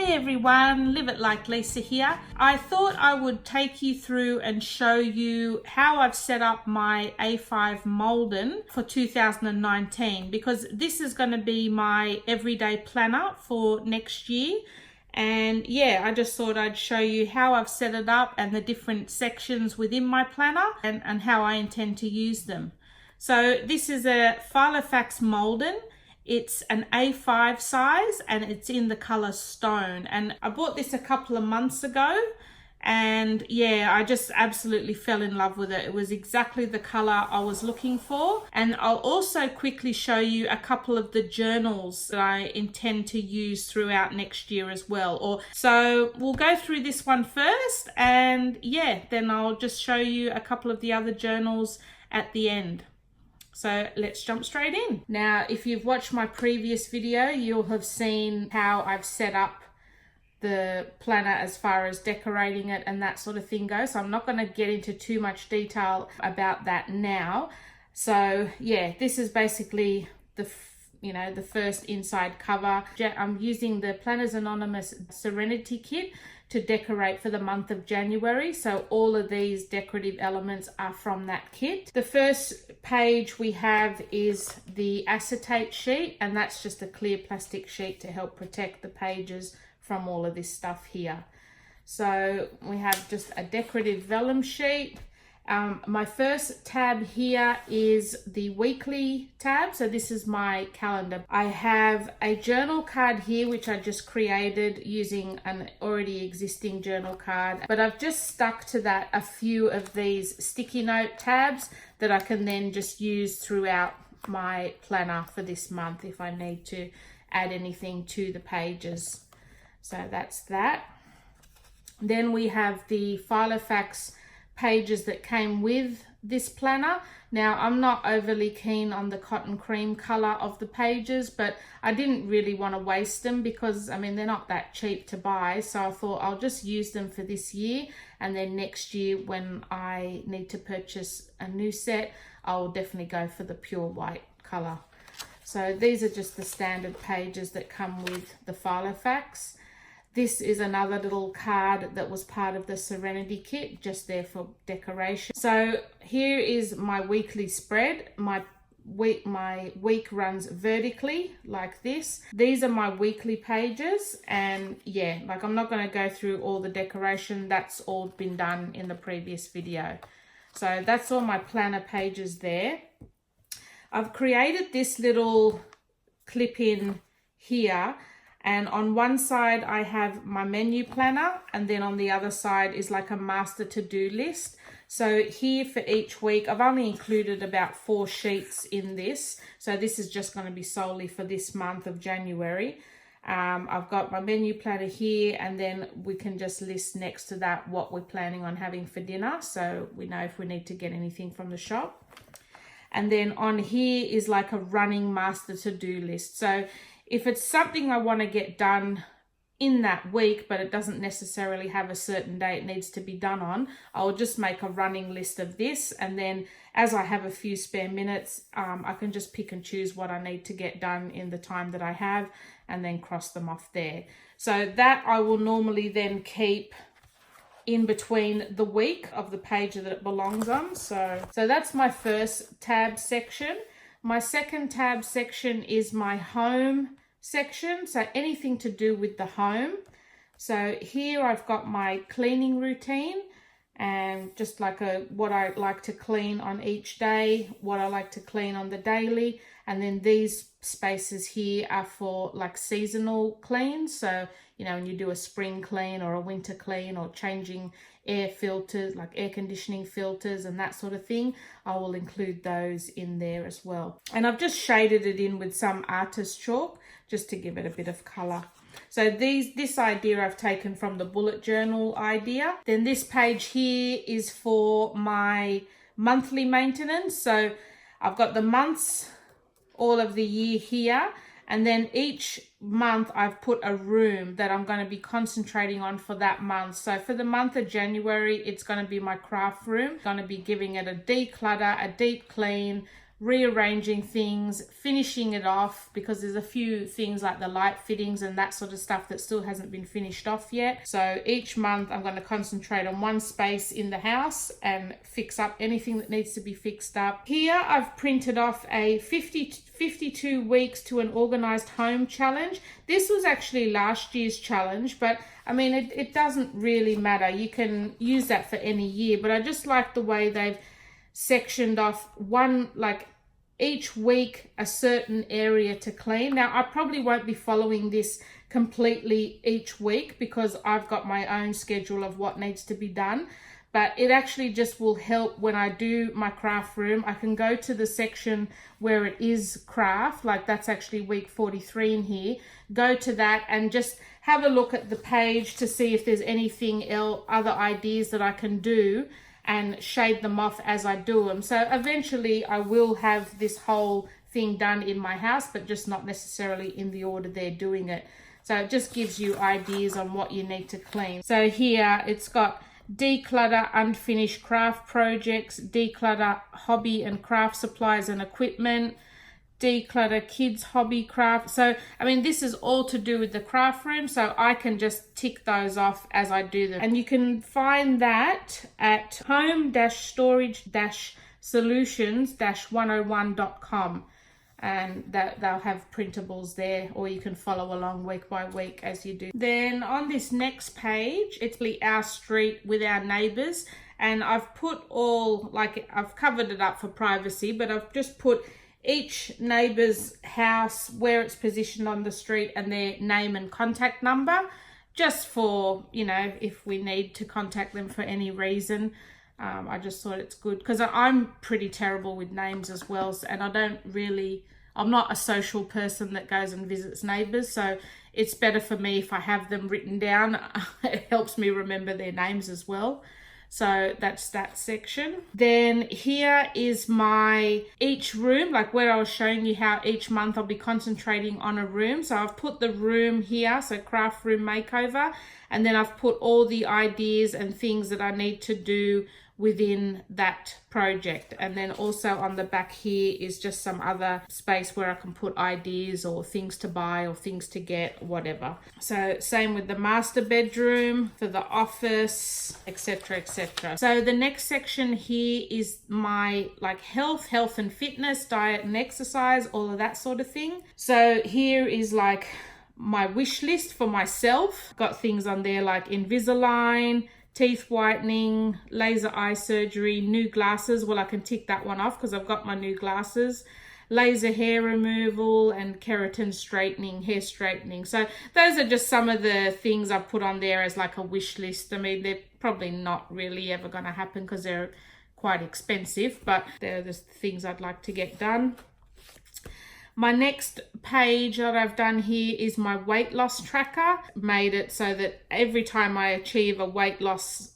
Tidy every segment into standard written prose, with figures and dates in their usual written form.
Hey everyone, Live It Like Lisa here. I thought I would take you through and show you how I've set up my A5 Malden for 2019, because this is going to be my everyday planner for next year. And yeah, I just thought I'd show you how I've set it up and the different sections within my planner and how I intend to use them. So this is a Filofax Malden. It's an A5 size and it's in the color stone, and I bought this a couple of months ago, and yeah, I just absolutely fell in love with it. It was exactly the color I was looking for. And I'll also quickly show you a couple of the journals that I intend to use throughout next year as well. So we'll go through this one first, and yeah, then I'll just show you a couple of the other journals at the end. So let's jump straight in. Now, if you've watched my previous video, you'll have seen how I've set up the planner as far as decorating it and that sort of thing goes. So I'm not going to get into too much detail about that now. So yeah, this is basically the first inside cover. I'm using the Planners Anonymous Serenity Kit to decorate for the month of January. So all of these decorative elements are from that kit. The first page we have is the acetate sheet, and that's just a clear plastic sheet to help protect the pages from all of this stuff here. So we have just a decorative vellum sheet. My first tab here is the weekly tab. So this is my calendar. I have a journal card here, which I just created using an already existing journal card. But I've just stuck to that a few of these sticky note tabs that I can then just use throughout my planner for this month if I need to add anything to the pages. So that's that. Then we have the Filofax pages that came with this planner. Now, I'm not overly keen on the cotton cream color of the pages, but I didn't really want to waste them because, I mean, they're not that cheap to buy. So I thought I'll just use them for this year, and then next year when I need to purchase a new set, I'll definitely go for the pure white color. So these are just the standard pages that come with the Filofax. This is another little card that was part of the Serenity Kit, just there for decoration. So here is my weekly spread. My week runs vertically like this. These are my weekly pages, and yeah, like I'm not going to go through all the decoration. That's all been done in the previous video. So that's all my planner pages there. I've created this little clip in here. And on one side, I have my menu planner, and then on the other side is like a master to-do list. So here for each week, I've only included about 4 sheets in this. So this is just going to be solely for this month of January. I've got my menu planner here, and then we can just list next to that what we're planning on having for dinner, so we know if we need to get anything from the shop. And then on here is like a running master to-do list. So if it's something I want to get done in that week, but it doesn't necessarily have a certain day it needs to be done on, I'll just make a running list of this. And then as I have a few spare minutes, I can just pick and choose what I need to get done in the time that I have, and then cross them off there. So that I will normally then keep in between the week of the page that it belongs on. So that's my first tab section. My second tab section is my home section, so anything to do with the home. So here I've got my cleaning routine, and just like what I like to clean on each day, what I like to clean on the daily, and then these spaces here are for like seasonal cleans. So when you do a spring clean or a winter clean, or changing air filters, like air conditioning filters and that sort of thing, I will include those in there as well. And I've just shaded it in with some artist chalk just to give it a bit of color. So this idea I've taken from the bullet journal idea. Then this page here is for my monthly maintenance. So I've got the months, all of the year here, and then each month I've put a room that I'm going to be concentrating on for that month. So for the month of January, it's going to be my craft room. I'm going to be giving it a declutter, a deep clean, rearranging things, finishing it off, because there's a few things like the light fittings and that sort of stuff that still hasn't been finished off yet. So each month I'm going to concentrate on one space in the house and fix up anything that needs to be fixed up. Here I've printed off a 52 weeks to an organized home challenge. This was actually last year's challenge, but I mean, it doesn't really matter. You can use that for any year, but I just like the way they've sectioned off one, like each week a certain area to clean. Now I probably won't be following this completely each week because I've got my own schedule of what needs to be done, but it actually just will help when I do my craft room. I can go to the section where it is craft, like that's actually week 43 in here, go to that and just have a look at the page to see if there's anything else, other ideas that I can do, and shade them off as I do them. So eventually I will have this whole thing done in my house, but just not necessarily in the order they're doing it. So it just gives you ideas on what you need to clean. So here it's got declutter unfinished craft projects, declutter hobby and craft supplies and equipment, declutter kids hobby craft. So I mean, this is all to do with the craft room, so I can just tick those off as I do them. And you can find that at home-storage-solutions-101.com, and that they'll have printables there, or you can follow along week by week as you do. Then on this next page, it's our street with our neighbors, and I've put all, like, I've covered it up for privacy, but I've just put each neighbor's house, where it's positioned on the street, and their name and contact number, just for, you know, if we need to contact them for any reason. I just thought it's good because I'm pretty terrible with names as well, and I'm not a social person that goes and visits neighbors, so it's better for me if I have them written down. It helps me remember their names as well. So that's that section. Then here is my each room, like where I was showing you how each month I'll be concentrating on a room. So I've put the room here, so craft room makeover, and then I've put all the ideas and things that I need to do within that project. And then also on the back here is just some other space where I can put ideas or things to buy or things to get, whatever. So same with the master bedroom, for the office, etc, etc. So the next section here is my like health and fitness, diet and exercise, all of that sort of thing. So here is like my wish list for myself. Got things on there like Invisalign, teeth whitening, laser eye surgery, new glasses. Well, I can tick that one off because I've got my new glasses. Laser hair removal and keratin straightening, hair straightening. So those are just some of the things I've put on there as like a wish list. I mean, they're probably not really ever going to happen because they're quite expensive, but they're the things I'd like to get done. My next page that I've done here is my weight loss tracker. Made it so that every time I achieve a weight loss,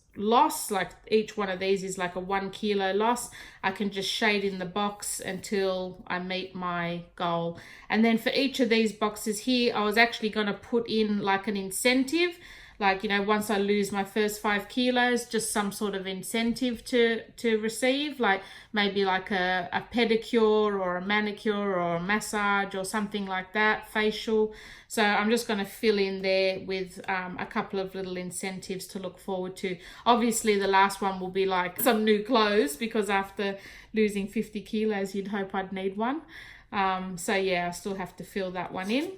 like each one of these is like a 1 kilo loss, I can just shade in the box until I meet my goal. And then for each of these boxes here, I was actually going to put in like an incentive. Like, you know, once I lose my first 5 kilos, just some sort of incentive to receive, like maybe like a pedicure or a manicure or a massage or something like that, facial. So I'm just going to fill in there with a couple of little incentives to look forward to. Obviously, the last one will be like some new clothes, because after losing 50 kilos, you'd hope I'd need one. So yeah, I still have to fill that one in.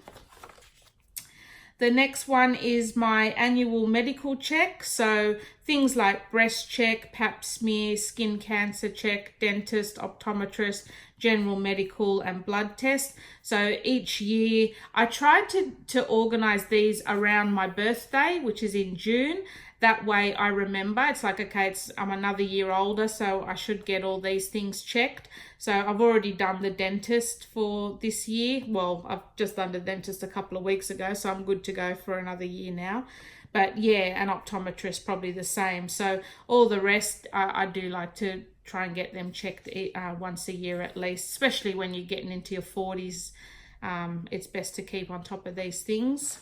The next one is my annual medical check. So things like breast check, pap smear, skin cancer check, dentist, optometrist, general medical and blood test. So each year I tried to organize these around my birthday, which is in June. That way I remember. It's like, okay, I'm another year older, so I should get all these things checked. So I've already done the dentist for this year. Well, I've just done the dentist a couple of weeks ago, so I'm good to go for another year now. But yeah, an optometrist probably the same. So all the rest, I do like to try and get them checked once a year at least, especially when you're getting into your 40s. It's best to keep on top of these things.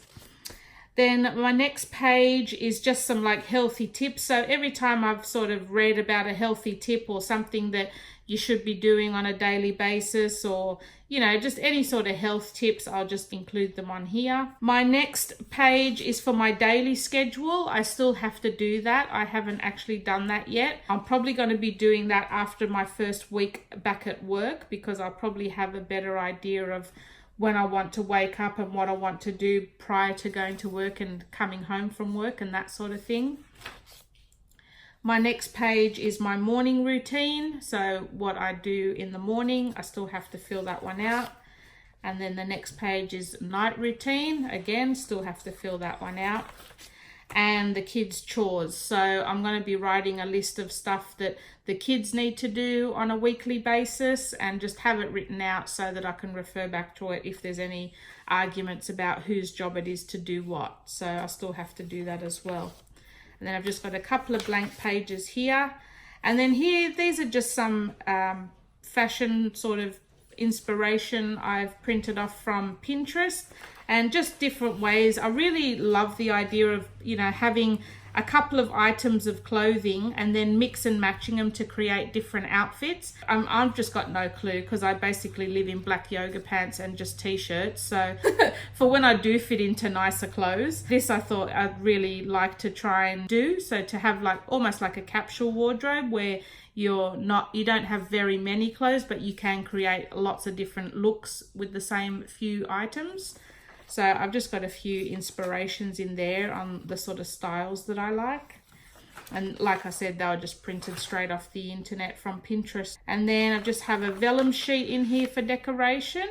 Then my next page is just some like healthy tips. So every time I've sort of read about a healthy tip or something that you should be doing on a daily basis, or you know, just any sort of health tips. I'll just include them on here. My next page is for my daily schedule. I still have to do that. I haven't actually done that yet. I'm probably going to be doing that after my first week back at work, because I'll probably have a better idea of when I want to wake up and what I want to do prior to going to work and coming home from work and that sort of thing. My next page is my morning routine. So what I do in the morning, I still have to fill that one out. And then the next page is night routine. Again, still have to fill that one out. And the kids' chores. So I'm going to be writing a list of stuff that the kids need to do on a weekly basis, and just have it written out so that I can refer back to it if there's any arguments about whose job it is to do what. So I still have to do that as well. And then I've just got a couple of blank pages here. And then here, these are just some fashion sort of inspiration I've printed off from Pinterest, and just different ways. I really love the idea of, you know, having a couple of items of clothing and then mix and matching them to create different outfits. I've just got no clue, because I basically live in black yoga pants and just t-shirts. So for when I do fit into nicer clothes, this I thought I'd really like to try and do. So to have like almost like a capsule wardrobe where you don't have very many clothes, but you can create lots of different looks with the same few items. So I've just got a few inspirations in there on the sort of styles that I like. And like I said, they were just printed straight off the internet from Pinterest. And then I just have a vellum sheet in here for decoration.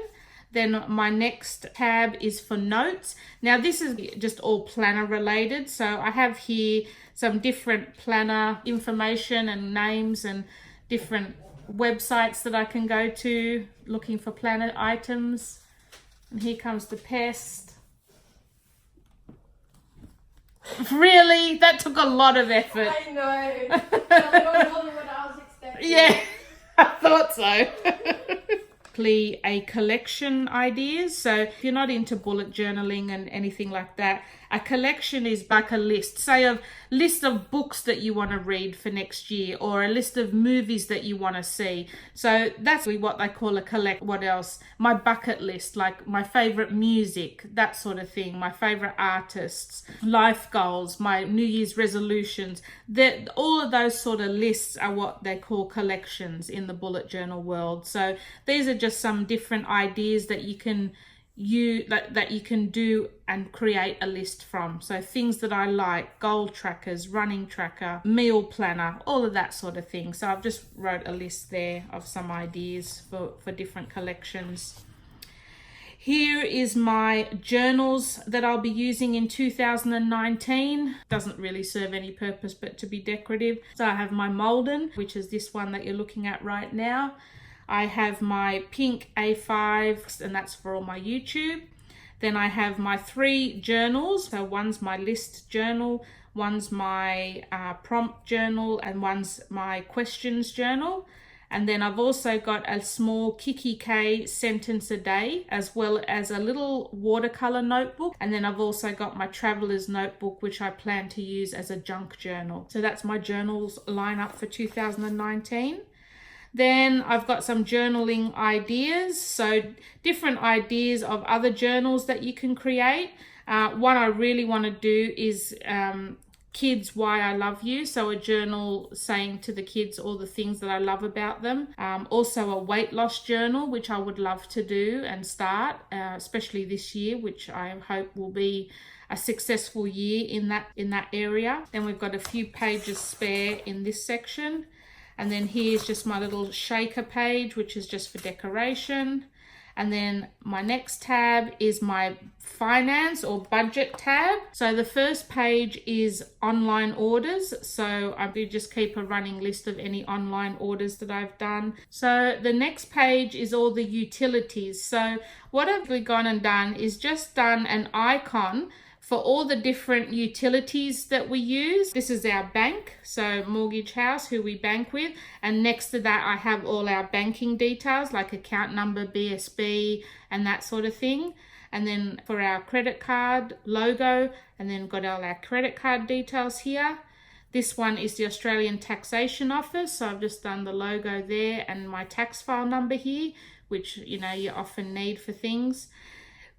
Then my next tab is for notes. Now this is just all planner related. So I have here some different planner information and names and different websites that I can go to looking for planner items. And here comes the pest. Really? That took a lot of effort. I know. That's more than what I was expecting. Yeah, I thought so. A collection ideas. So if you're not into bullet journaling and anything like that, a collection is like a list, say a list of books that you want to read for next year, or a list of movies that you want to see. So that's what they call a collect. What else? My bucket list, like my favorite music, that sort of thing, my favorite artists, life goals, my New Year's resolutions. That all of those sort of lists are what they call collections in the bullet journal world. So these are just some different ideas that you can do and create a list from. So things that I like, goal trackers, running tracker, meal planner, all of that sort of thing. So I've just wrote a list there of some ideas for different collections. Here is my journals that I'll be using in 2019. Doesn't really serve any purpose but to be decorative. So I have my Malden, which is this one that you're looking at right now. I have my pink A5, and that's for all my YouTube. Then I have my 3 journals. So one's my list journal, one's my prompt journal, and one's my questions journal. And then I've also got a small Kiki K sentence a day, as well as a little watercolor notebook. And then I've also got my traveler's notebook, which I plan to use as a junk journal. So that's my journals lineup for 2019. Then I've got some journaling ideas, so different ideas of other journals that you can create. One I really want to do is kids, why I love you. So a journal saying to the kids all the things that I love about them. Also a weight loss journal, which I would love to do and start, especially this year, which I hope will be a successful year in that area. Then we've got a few pages spare in this section. And then here's just my little shaker page, which is just for decoration. And then my next tab is my finance or budget tab. So the first page is online orders. So I do just keep a running list of any online orders that I've done. So the next page is all the utilities. So what I've gone and done is just done an icon for all the different utilities that we use. This is our bank, so Mortgage House, who we bank with. And next to that, I have all our banking details, like account number, BSB, and that sort of thing. And then for our credit card logo, and then got all our credit card details here. This one is the Australian Taxation Office, so I've just done the logo there and my tax file number here, which you often need for things.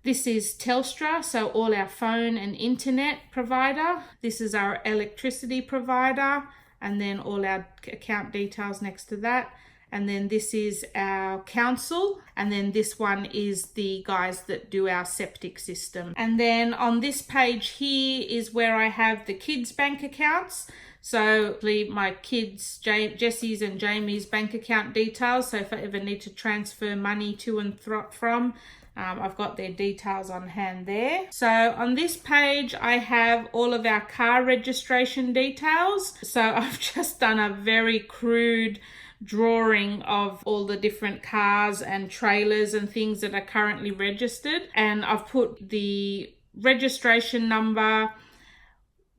This is Telstra, so all our phone and internet provider. This is our electricity provider, and then all our account details next to that. And then this is our council, and then this one is the guys that do our septic system. And then on this page here is where I have the kids' bank accounts. So my kids, Jessie's and Jamie's bank account details. So if I ever need to transfer money to and from, I've got their details on hand there. So on this page, I have all of our car registration details. So I've just done a very crude drawing of all the different cars and trailers and things that are currently registered. And I've put the registration number,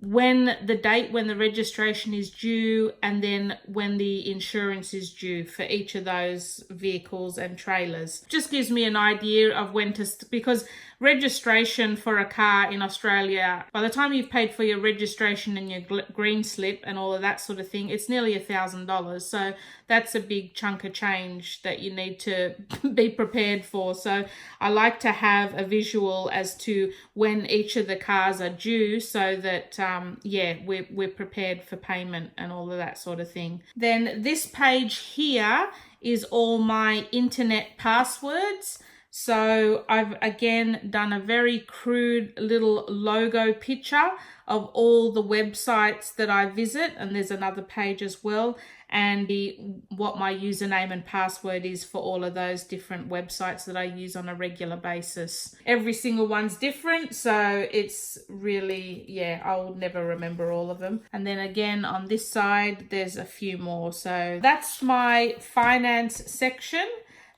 the date when the registration is due, and then when the insurance is due for each of those vehicles and trailers. Just gives me an idea of when to, because registration for a car in Australia, by the time you've paid for your registration and your green slip and all of that sort of thing, it's nearly $1,000. So that's a big chunk of change that you need to be prepared for. So I like to have a visual as to when each of the cars are due, so that we're prepared for payment and all of that sort of thing. Then this page here is all my internet passwords. So I've again done a very crude little logo picture of all the websites that I visit, and there's another page as well, and what my username and password is for all of those different websites that I use on a regular basis. Every single one's different, so it's really, I'll never remember all of them. And then again on this side, there's a few more. So that's my finance section.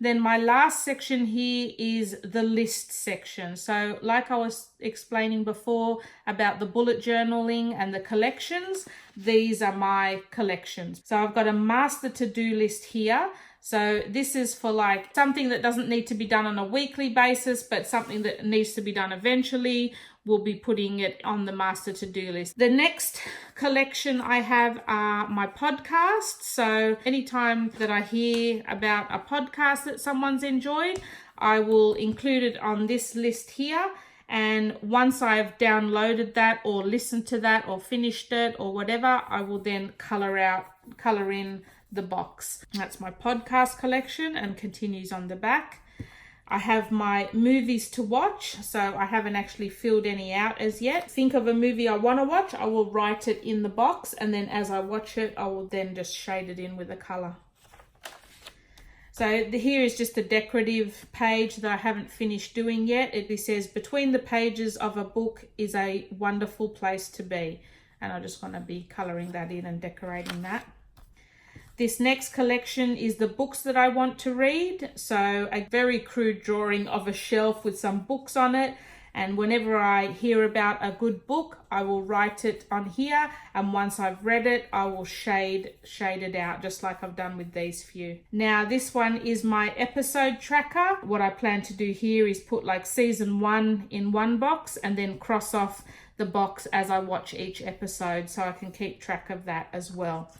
Then my last section here is the list section. So like I was explaining before about the bullet journaling and the collections, these are my collections. So I've got a master to-do list here. So this is for like something that doesn't need to be done on a weekly basis, but something that needs to be done eventually. We'll be putting it on the master to-do list. The next collection I have are my podcasts. So anytime that I hear about a podcast that someone's enjoyed, I will include it on this list here. And once I've downloaded that or listened to that or finished it or whatever, I will then color in the box. That's my podcast collection and continues on the back. I have my movies to watch, so I haven't actually filled any out as yet. Think of a movie I want to watch, I will write it in the box, and then as I watch it, I will then just shade it in with a color. So here is just a decorative page that I haven't finished doing yet. It says, between the pages of a book is a wonderful place to be. And I just want to be coloring that in and decorating that. This next collection is the books that I want to read. So a very crude drawing of a shelf with some books on it. And whenever I hear about a good book, I will write it on here. And once I've read it, I will shade it out, just like I've done with these few. Now, this one is my episode tracker. What I plan to do here is put like season 1 in one box and then cross off the box as I watch each episode, so I can keep track of that as well.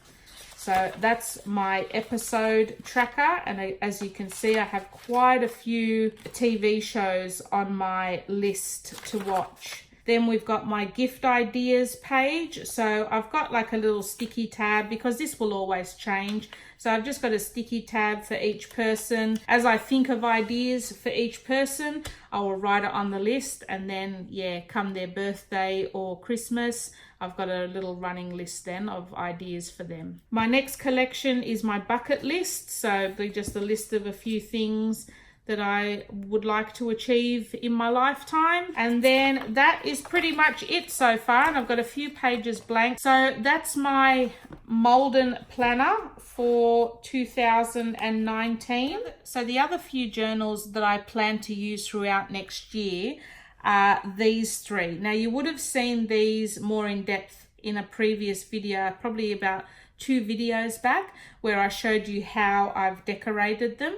So that's my episode tracker, and as you can see, I have quite a few TV shows on my list to watch. Then we've got my gift ideas page. So I've got like a little sticky tab because this will always change. So I've just got a sticky tab for each person. As I think of ideas for each person, I will write it on the list, and then come their birthday or Christmas, I've got a little running list then of ideas for them. My next collection is my bucket list. So just a list of a few things that I would like to achieve in my lifetime. And then that is pretty much it so far, and I've got a few pages blank. So that's my Malden planner for 2019. So the other few journals that I plan to use throughout next year are these three. Now you would have seen these more in depth in a previous video, probably about 2 videos back, where I showed you how I've decorated them.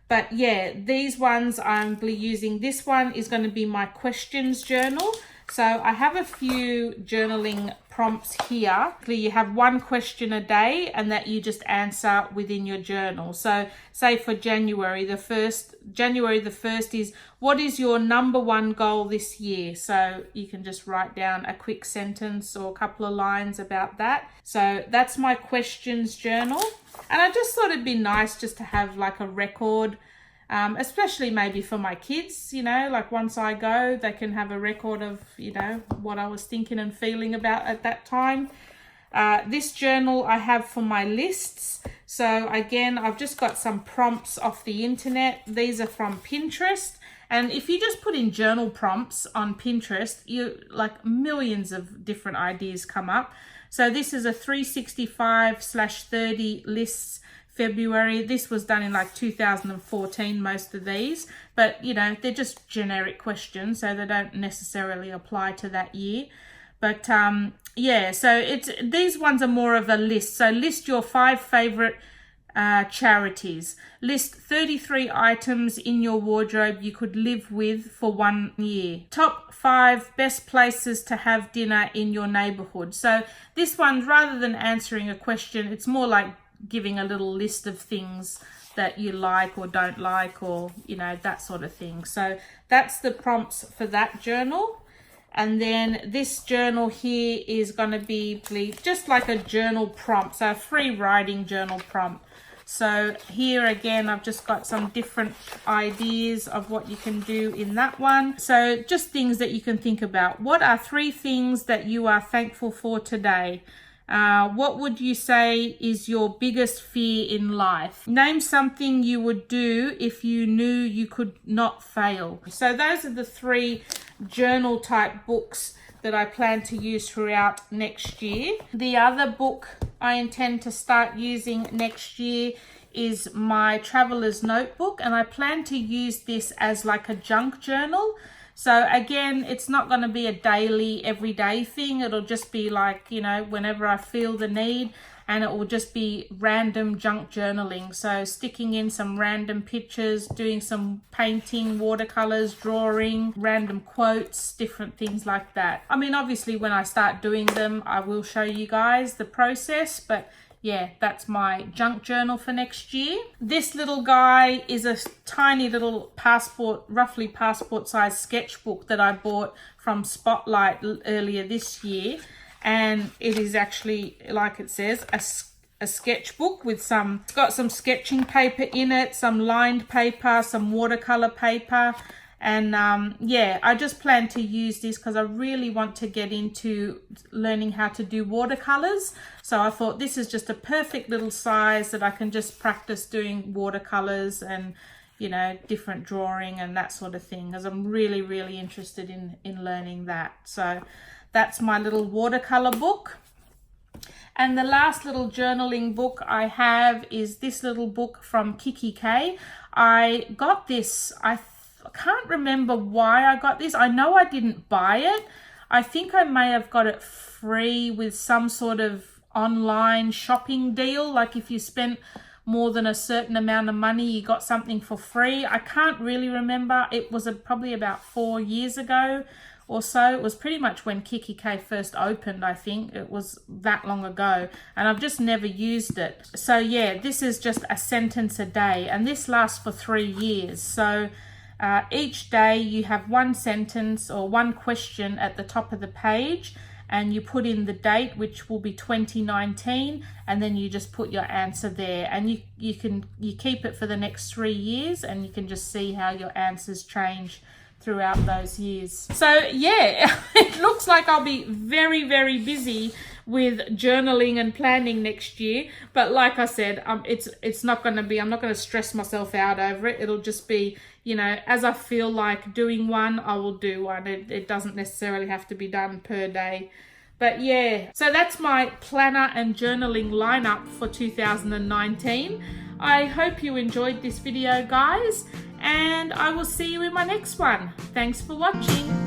But these ones I'm using. This one is going to be my questions journal. So I have a few journaling prompts here. You have one question a day and that you just answer within your journal. So say for January the 1st is, what is your number one goal this year? So you can just write down a quick sentence or a couple of lines about that. So that's my questions journal. And I just thought it'd be nice just to have like a record, especially maybe for my kids, you know, like once I go, they can have a record of, you know, what I was thinking and feeling about at that time. This journal I have for my lists. So again, I've just got some prompts off the internet. These are from Pinterest. And if you just put in journal prompts on Pinterest, you like millions of different ideas come up. So this is a 365/30 lists February. This was done in like 2014, most of these, but you know, they're just generic questions, so they don't necessarily apply to that year. But yeah, so these ones are more of a list. So list your 5 favorite charities. List 33 items in your wardrobe you could live with for 1 year. Top 5 best places to have dinner in your neighborhood. So this one, rather than answering a question, it's more like giving a little list of things that you like or don't like, or you know, that sort of thing. So that's the prompts for that journal. And then this journal here is going to be just like a journal prompt, so a free writing journal prompt. So here again, I've just got some different ideas of what you can do in that one. So just things that you can think about. What are 3 things that you are thankful for today? What would you say is your biggest fear in life? Name something you would do if you knew you could not fail. So those are the 3 journal type books that I plan to use throughout next year. The other book I intend to start using next year is my Traveler's Notebook, and I plan to use this as like a junk journal. So again, it's not going to be a daily, everyday thing. It'll just be like, you know, whenever I feel the need, and it will just be random junk journaling. So sticking in some random pictures, doing some painting, watercolors, drawing, random quotes, different things like that. I mean, obviously when I start doing them, I will show you guys the process, but yeah, that's my junk journal for next year. This little guy is a tiny little roughly passport size sketchbook that I bought from Spotlight earlier this year. And it is actually, like it says, a sketchbook with it's got some sketching paper in it, some lined paper, some watercolor paper. And yeah, I just plan to use this because I really want to get into learning how to do watercolors. So I thought this is just a perfect little size that I can just practice doing watercolors and, you know, different drawing and that sort of thing, because I'm really, really interested in learning that. So that's my little watercolor book. And the last little journaling book I have is this little book from Kiki K. I got this, I can't remember why I got this. I know I didn't buy it. I think I may have got it free with some sort of online shopping deal. Like if you spent more than a certain amount of money, you got something for free. I can't really remember. It was probably about 4 years ago or so. It was pretty much when Kiki K first opened, I think. It was that long ago, and I've just never used it. So yeah, this is just a sentence a day, and this lasts for 3 years. So each day you have one sentence or one question at the top of the page, and you put in the date, which will be 2019, and then you just put your answer there, and you keep it for the next 3 years, and you can just see how your answers change throughout those years. So yeah, it looks like I'll be very, very busy with journaling and planning next year, but like I said, it's not going to be, I'm not going to stress myself out over it. It'll just be, you know, as I feel like doing one, I will do one. It doesn't necessarily have to be done per day. But yeah, so that's my planner and journaling lineup for 2019. I hope you enjoyed this video, guys, and I will see you in my next one. Thanks for watching.